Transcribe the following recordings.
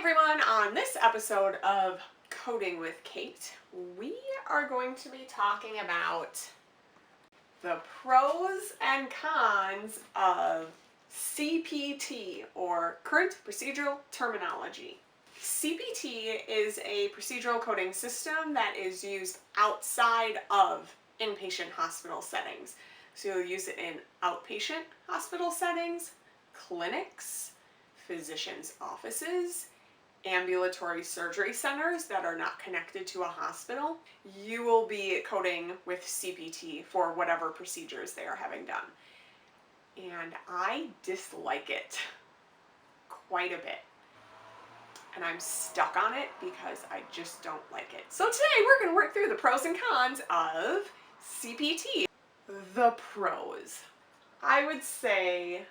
everyone, on this episode of Coding with Kate, we are going to be talking about the pros and cons of CPT, or Current Procedural Terminology. CPT is a procedural coding system that is used outside of inpatient hospital settings. So you'll use it in outpatient hospital settings, clinics, physicians' offices, ambulatory surgery centers that are not connected to a hospital. You will be coding with CPT for whatever procedures they are having done. And I dislike it quite a bit. And I'm stuck on it because I just don't like it. So today we're going to work through the pros and cons of CPT. The pros. I would say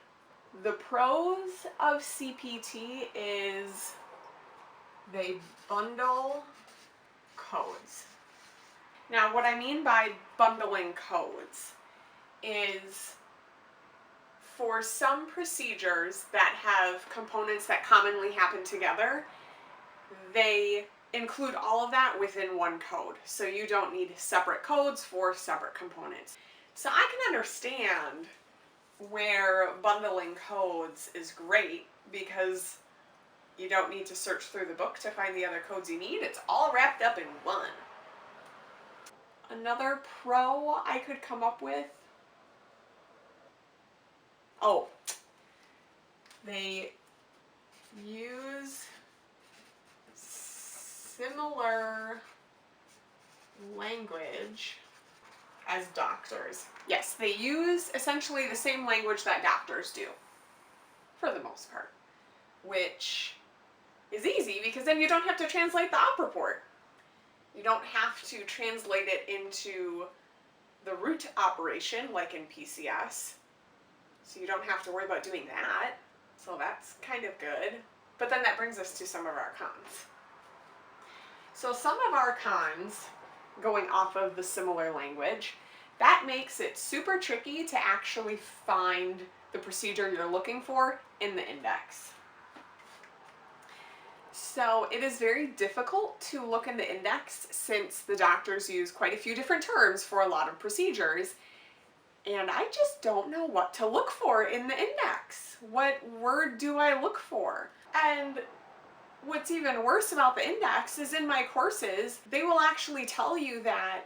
the pros of CPT is they bundle codes. Now, what I mean by bundling codes is for some procedures that have components that commonly happen together, they include all of that within one code. So you don't need separate codes for separate components. So I can understand where bundling codes is great because you don't need to search through the book to find the other codes you need. It's all wrapped up in one. Another pro I could come up with, they use similar language as doctors. Yes, they use essentially the same language that doctors do, for the most part, which is easy because then you don't have to translate the op report. You don't have to translate it into the root operation like in PCS. So you don't have to worry about doing that. So that's kind of good. But then that brings us to some of our cons. So some of our cons, going off of the similar language, that makes it super tricky to actually find the procedure you're looking for in the index. So it is very difficult to look in the index since the doctors use quite a few different terms for a lot of procedures, and I just don't know what to look for in the index. What word do I look for? And what's even worse about the index is in my courses, they will actually tell you that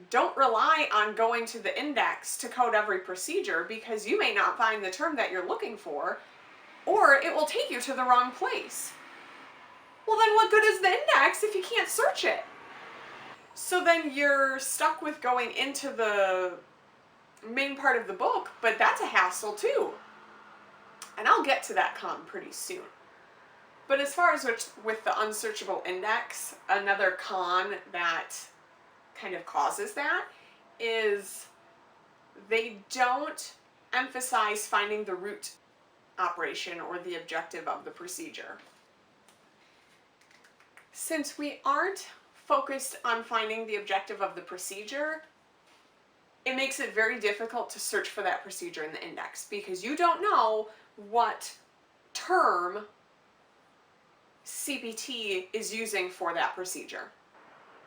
don't rely on going to the index to code every procedure because you may not find the term that you're looking for, or it will take you to the wrong place. Well, then what good is the index if you can't search it? So then you're stuck with going into the main part of the book, but that's a hassle too. And I'll get to that con pretty soon. But as far as with the unsearchable index, another con that kind of causes that is they don't emphasize finding the root operation or the objective of the procedure. Since we aren't focused on finding the objective of the procedure, it makes it very difficult to search for that procedure in the index because you don't know what term CPT is using for that procedure.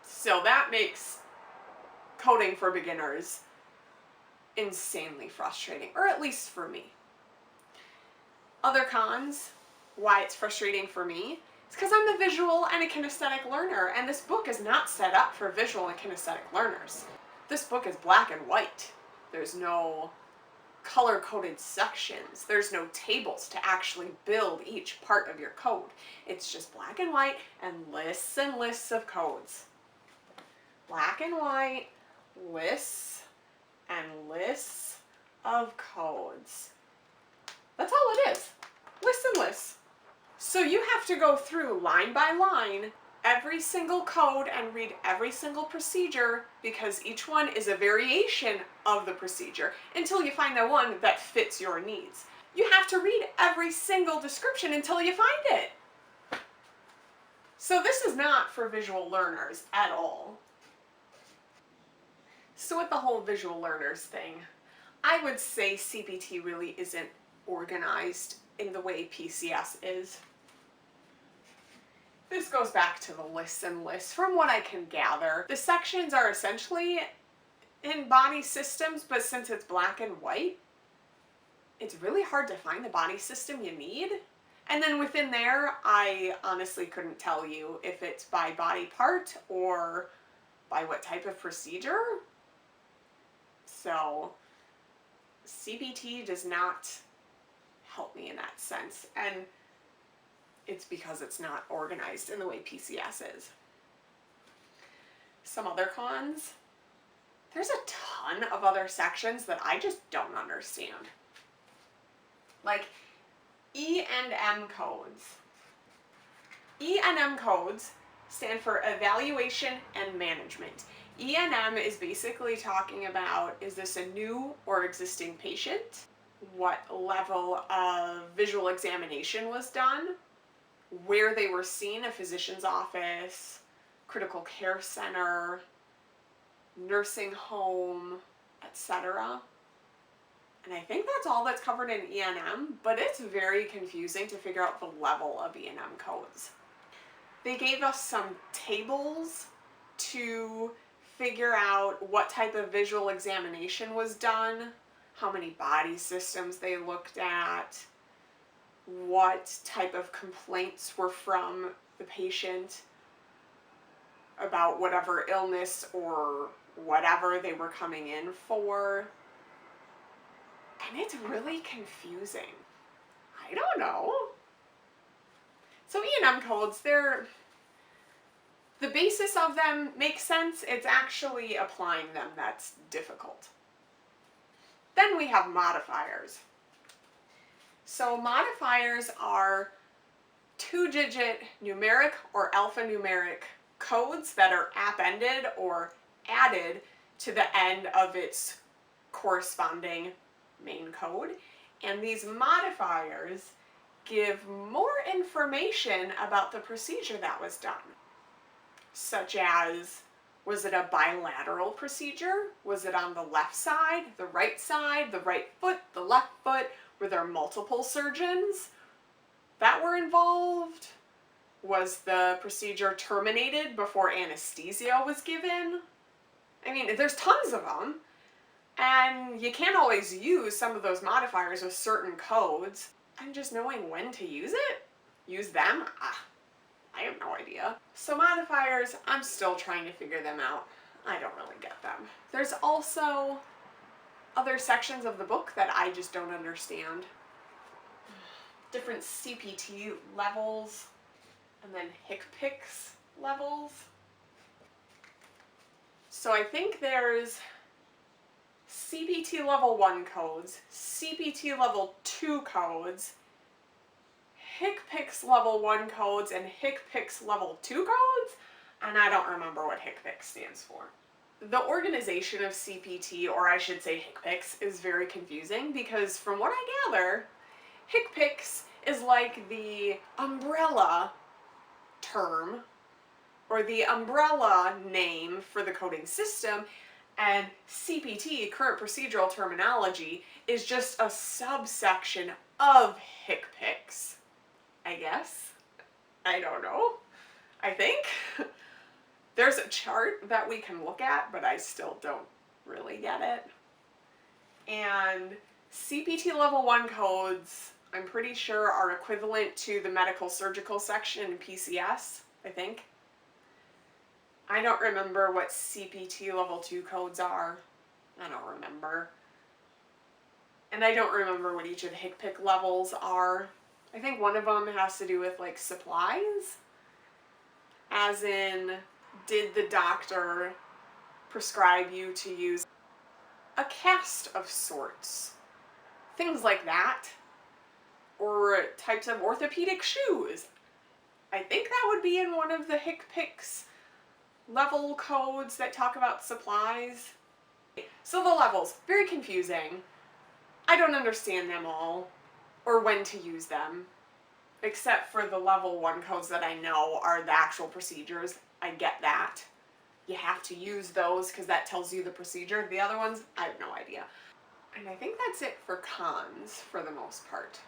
So that makes coding for beginners insanely frustrating, or at least for me. Other cons, why it's frustrating for me, it's because I'm a visual and a kinesthetic learner, and this book is not set up for visual and kinesthetic learners. This book is black and white. There's no color-coded sections. There's no tables to actually build each part of your code. It's just black and white and lists of codes. Black and white, lists and lists of codes. That's all it is. Lists and lists. So you have to go through line by line every single code and read every single procedure because each one is a variation of the procedure until you find the one that fits your needs. You have to read every single description until you find it. So this is not for visual learners at all. So with the whole visual learners thing, I would say CPT really isn't organized in the way PCS is. This goes back to the lists and lists. From what I can gather, the sections are essentially in body systems, but since it's black and white, it's really hard to find the body system you need. And then within there, I honestly couldn't tell you if it's by body part or by what type of procedure. So CPT does not help me in that sense. And it's because it's not organized in the way PCS is. Some other cons. There's a ton of other sections that I just don't understand. Like E and M codes. E and M codes stand for evaluation and management. E and M is basically talking about, is this a new or existing patient? What level of visual examination was done? Where they were seen, a physician's office, critical care center, nursing home, etc. And I think that's all that's covered in E&M, but it's very confusing to figure out the level of E&M codes. They gave us some tables to figure out what type of visual examination was done, how many body systems they looked at, what type of complaints were from the patient about whatever illness or whatever they were coming in for. And it's really confusing. I don't know. So E&M codes, the basis of them makes sense. It's actually applying them that's difficult. Then we have modifiers. So modifiers are 2-digit numeric or alphanumeric codes that are appended or added to the end of its corresponding main code. And these modifiers give more information about the procedure that was done, such as, was it a bilateral procedure? Was it on the left side, the right foot, the left foot? Were there multiple surgeons that were involved? Was the procedure terminated before anesthesia was given? I mean, there's tons of them, and you can't always use some of those modifiers with certain codes. And just knowing when to use them, I have no idea. So modifiers, I'm still trying to figure them out. I don't really get them. There's also other sections of the book that I just don't understand. Different CPT levels, and then HCPCS levels. So I think there's CPT level 1 codes, CPT level 2 codes, HCPCS level 1 codes, and HCPCS level 2 codes, and I don't remember what HCPCS stands for. The organization of CPT, or I should say HCPCS, is very confusing because from what I gather, HCPCS is like the umbrella term or the umbrella name for the coding system, and CPT, current procedural terminology, is just a subsection of HCPCS, I guess. I don't know. I think. There's a chart that we can look at, but I still don't really get it. And CPT level 1 codes, I'm pretty sure, are equivalent to the medical surgical section in PCS, I think. I don't remember what CPT level 2 codes are. I don't remember. And I don't remember what each of the HCPCS levels are. I think one of them has to do with like supplies. As in, did the doctor prescribe you to use a cast of sorts? Things like that. Or types of orthopedic shoes. I think that would be in one of the HCPCS level codes that talk about supplies. So the levels, very confusing. I don't understand them all, or when to use them, except for the level 1 codes that I know are the actual procedures. I get that. You have to use those because that tells you the procedure. The other ones, I have no idea. And I think that's it for cons for the most part.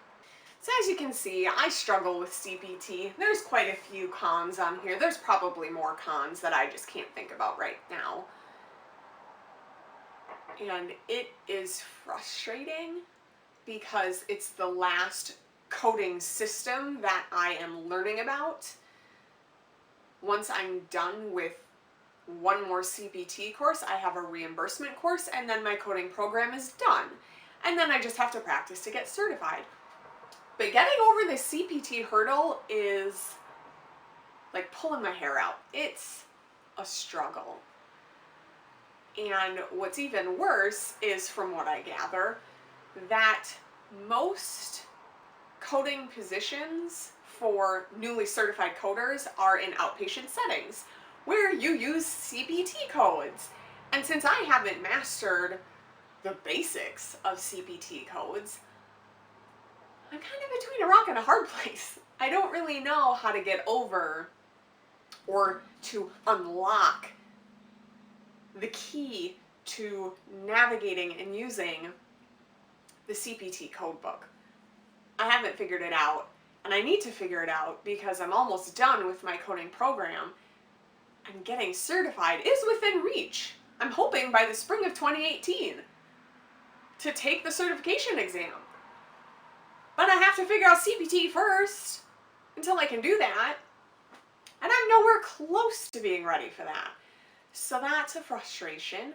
So as you can see, I struggle with CPT. There's quite a few cons on here. There's probably more cons that I just can't think about right now. And it is frustrating because it's the last coding system that I am learning about. Once I'm done with one more CPT course, I have a reimbursement course, and then my coding program is done. And then I just have to practice to get certified. But getting over the CPT hurdle is like pulling my hair out. It's a struggle. And what's even worse is, from what I gather, that most coding positions for newly certified coders are in outpatient settings where you use CPT codes. And since I haven't mastered the basics of CPT codes, I'm kind of between a rock and a hard place. I don't really know how to get over or to unlock the key to navigating and using the CPT codebook. I haven't figured it out, and I need to figure it out because I'm almost done with my coding program, and getting certified is within reach. I'm hoping by the spring of 2018 to take the certification exam. But I have to figure out CPT first until I can do that, and I'm nowhere close to being ready for that. So that's a frustration,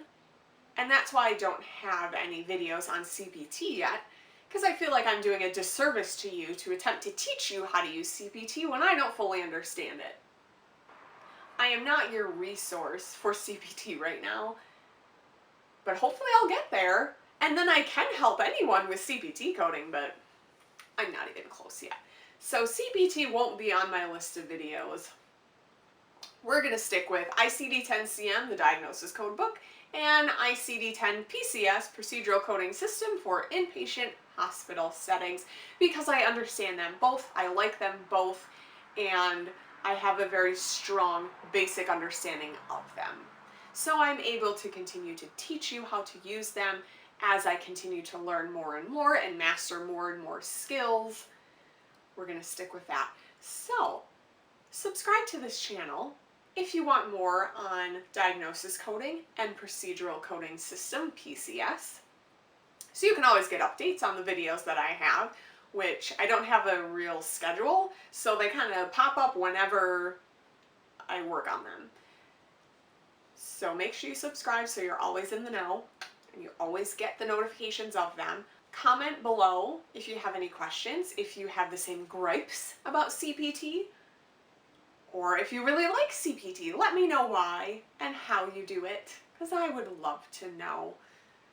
and that's why I don't have any videos on CPT yet, because I feel like I'm doing a disservice to you to attempt to teach you how to use CPT when I don't fully understand it. I am not your resource for CPT right now, but hopefully I'll get there, and then I can help anyone with CPT coding, but I'm not even close yet. So CPT won't be on my list of videos. We're going to stick with ICD-10-CM, the Diagnosis Code Book, and ICD-10-PCS, Procedural Coding System for Inpatient Hospital Settings, because I understand them both, I like them both, and I have a very strong basic understanding of them. So I'm able to continue to teach you how to use them as I continue to learn more and more and master more and more skills. We're going to stick with that. So, subscribe to this channel if you want more on diagnosis coding and procedural coding system, PCS. So you can always get updates on the videos that I have, which I don't have a real schedule, so they kind of pop up whenever I work on them. So make sure you subscribe so you're always in the know and you always get the notifications of them. Comment below if you have any questions, if you have the same gripes about CPT, or if you really like CPT, let me know why and how you do it, because I would love to know.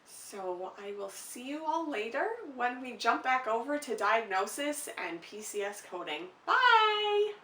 So I will see you all later when we jump back over to diagnosis and PCS coding. Bye!